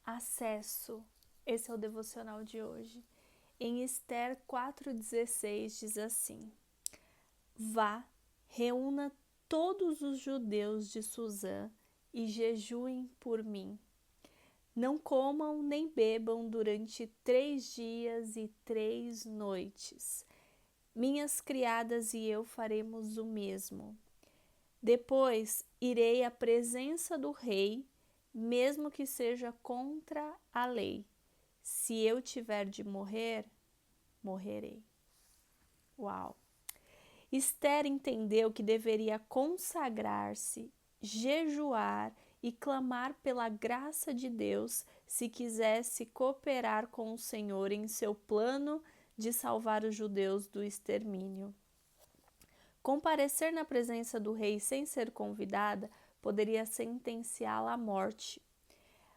acesso. Esse é o devocional de hoje. Em Ester 4,16 diz assim: Vá, reúna todos os judeus de Suzã e jejuem por mim. Não comam nem bebam durante 3 dias e 3 noites. Minhas criadas e eu faremos o mesmo. Depois irei à presença do rei, mesmo que seja contra a lei. Se eu tiver de morrer, morrerei. Uau! Ester entendeu que deveria consagrar-se, jejuar e clamar pela graça de Deus se quisesse cooperar com o Senhor em seu plano de salvar os judeus do extermínio. Comparecer na presença do rei sem ser convidada poderia sentenciá-la à morte,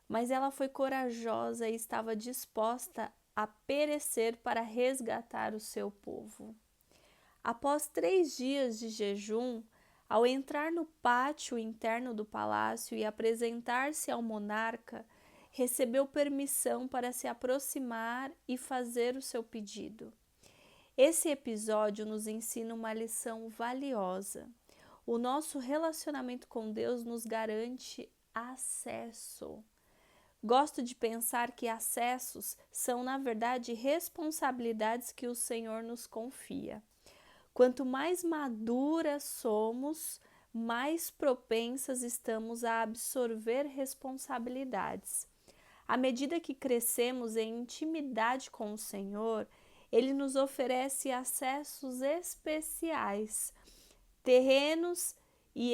mas ela foi corajosa e estava disposta a perecer para resgatar o seu povo. Após 3 dias de jejum, ao entrar no pátio interno do palácio e apresentar-se ao monarca, recebeu permissão para se aproximar e fazer o seu pedido. Esse episódio nos ensina uma lição valiosa. O nosso relacionamento com Deus nos garante acesso. Gosto de pensar que acessos são, na verdade, responsabilidades que o Senhor nos confia. Quanto mais maduras somos, mais propensas estamos a absorver responsabilidades. À medida que crescemos em intimidade com o Senhor, Ele nos oferece acessos especiais, terrenos e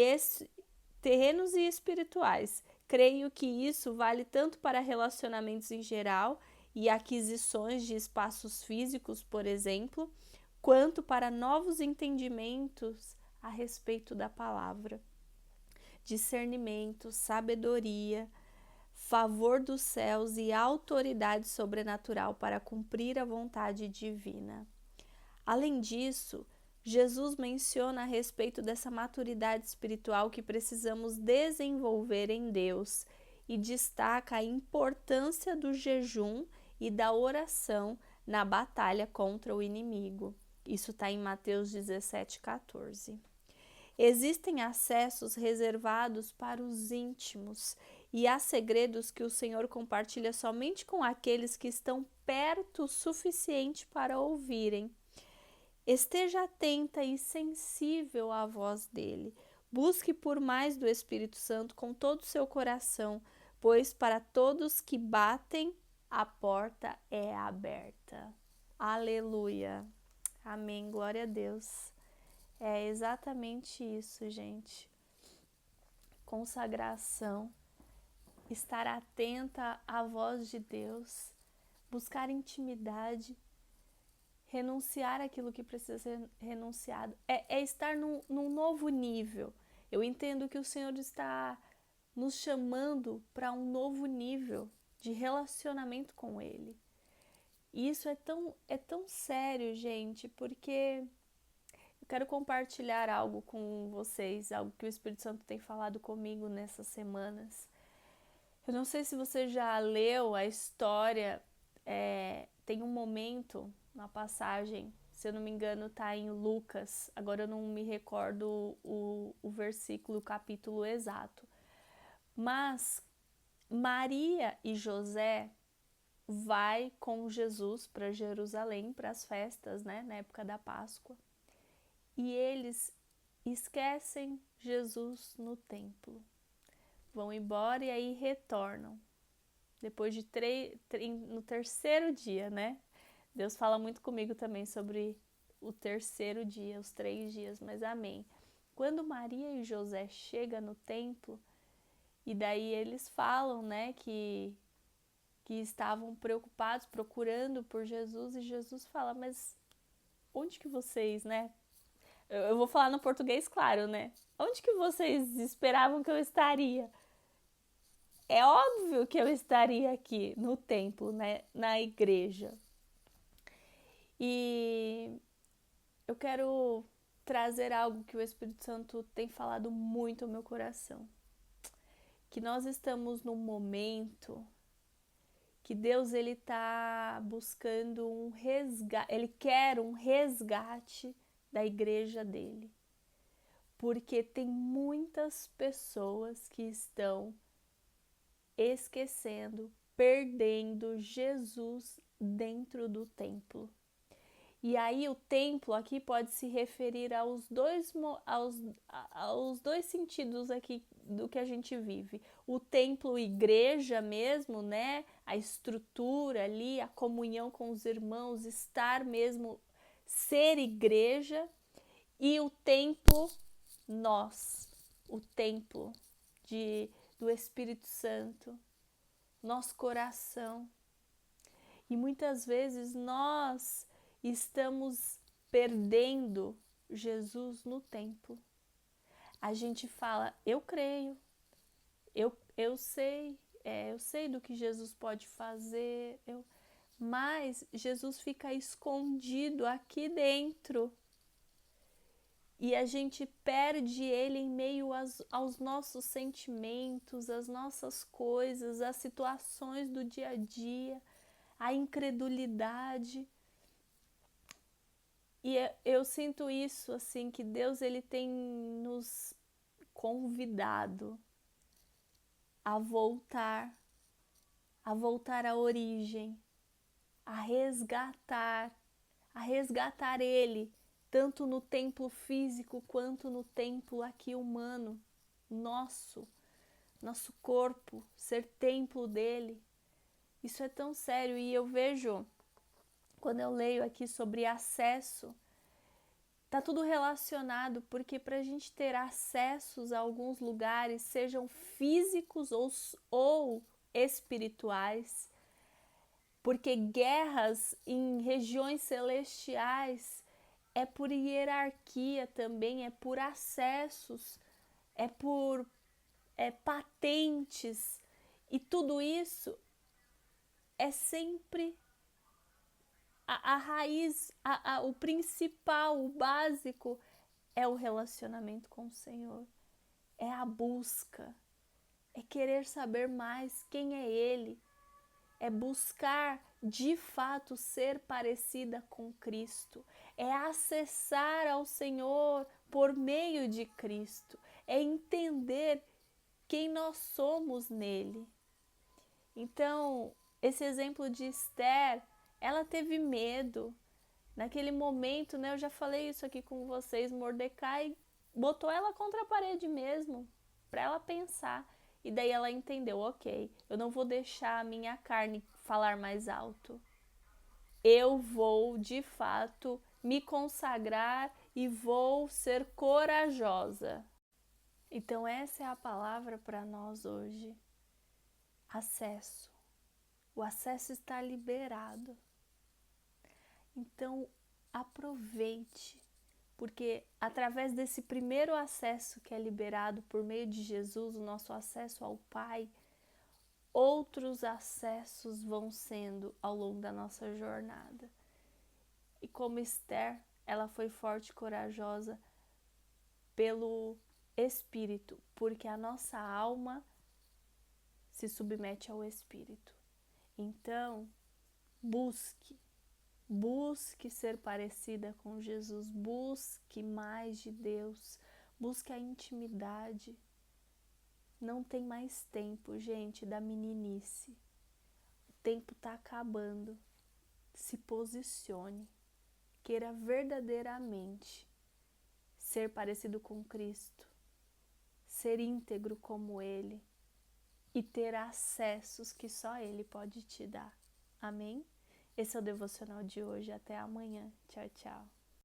espirituais. Creio que isso vale tanto para relacionamentos em geral e aquisições de espaços físicos, por exemplo, quanto para novos entendimentos a respeito da palavra. Discernimento, sabedoria, favor dos céus e autoridade sobrenatural para cumprir a vontade divina. Além disso, Jesus menciona a respeito dessa maturidade espiritual que precisamos desenvolver em Deus e destaca a importância do jejum e da oração na batalha contra o inimigo. Isso está em Mateus 17,14. Existem acessos reservados para os íntimos e há segredos que o Senhor compartilha somente com aqueles que estão perto o suficiente para ouvirem. Esteja atenta e sensível à voz dele. Busque por mais do Espírito Santo com todo o seu coração, pois para todos que batem, a porta é aberta. Aleluia. Amém. Glória a Deus. É exatamente isso, gente. Consagração, estar atenta à voz de Deus, buscar intimidade, renunciar aquilo que precisa ser renunciado. É estar num novo nível. Eu entendo que o Senhor está nos chamando para um novo nível de relacionamento com Ele. E isso é tão sério, gente, porque eu quero compartilhar algo com vocês, algo que o Espírito Santo tem falado comigo nessas semanas. Eu não sei se você já leu a história, tem um momento, uma passagem, se eu não me engano está em Lucas, agora eu não me recordo o versículo, o capítulo exato. Mas Maria e José vai com Jesus para Jerusalém, para as festas, né, na época da Páscoa. E eles esquecem Jesus no templo. Vão embora e aí retornam. Depois de no terceiro dia, né? Deus fala muito comigo também sobre o terceiro dia, os 3 dias, mas amém. Quando Maria e José chegam no templo, e daí eles falam, né, que estavam preocupados, procurando por Jesus, e Jesus fala, mas onde que vocês, né? Eu vou falar no português, claro, né? Onde que vocês esperavam que eu estaria? É óbvio que eu estaria aqui no templo, né? Na igreja. E eu quero trazer algo que o Espírito Santo tem falado muito ao meu coração. Que nós estamos num momento que Deus ele está buscando um resgate, ele quer um resgate da igreja dele. Porque tem muitas pessoas que estão esquecendo, perdendo Jesus dentro do templo. E aí o templo aqui pode se referir aos dois sentidos aqui do que a gente vive. O templo igreja mesmo, né? A estrutura ali, a comunhão com os irmãos, estar mesmo, ser igreja. E o templo nós, o templo do Espírito Santo, nosso coração. E muitas vezes nós estamos perdendo Jesus no templo. A gente fala, eu creio, eu sei do que Jesus pode fazer, mas Jesus fica escondido aqui dentro. E a gente perde ele em meio aos nossos sentimentos, às nossas coisas, às situações do dia a dia, à incredulidade. E eu sinto isso, assim, que Deus ele tem nos convidado a voltar à origem, a resgatar ele, tanto no templo físico quanto no templo aqui humano, nosso corpo, ser templo dele. Isso é tão sério e eu vejo, quando eu leio aqui sobre acesso, tá tudo relacionado, porque para a gente ter acessos a alguns lugares, sejam físicos ou espirituais, porque guerras em regiões celestiais é por hierarquia também, é por acessos, é por patentes, e tudo isso é sempre a raiz, o principal, o básico é o relacionamento com o Senhor, é a busca, é querer saber mais quem é Ele, é buscar de fato ser parecida com Cristo, é acessar ao Senhor por meio de Cristo, é entender quem nós somos nele. Então, esse exemplo de Esther, ela teve medo. Naquele momento, né, eu já falei isso aqui com vocês, Mordecai botou ela contra a parede mesmo, para ela pensar. E daí ela entendeu, ok, eu não vou deixar a minha carne falar mais alto. Eu vou, de fato, me consagrar e vou ser corajosa. Então essa é a palavra para nós hoje. Acesso. O acesso está liberado. Então aproveite, porque através desse primeiro acesso que é liberado por meio de Jesus, o nosso acesso ao Pai, outros acessos vão sendo ao longo da nossa jornada. E como Esther, ela foi forte e corajosa pelo Espírito, porque a nossa alma se submete ao Espírito. Então, busque ser parecida com Jesus, busque mais de Deus, busque a intimidade. Não tem mais tempo, gente, da meninice. O tempo está acabando. Se posicione, queira verdadeiramente ser parecido com Cristo, ser íntegro como Ele e ter acessos que só Ele pode te dar. Amém? Esse é o devocional de hoje. Até amanhã. Tchau, tchau.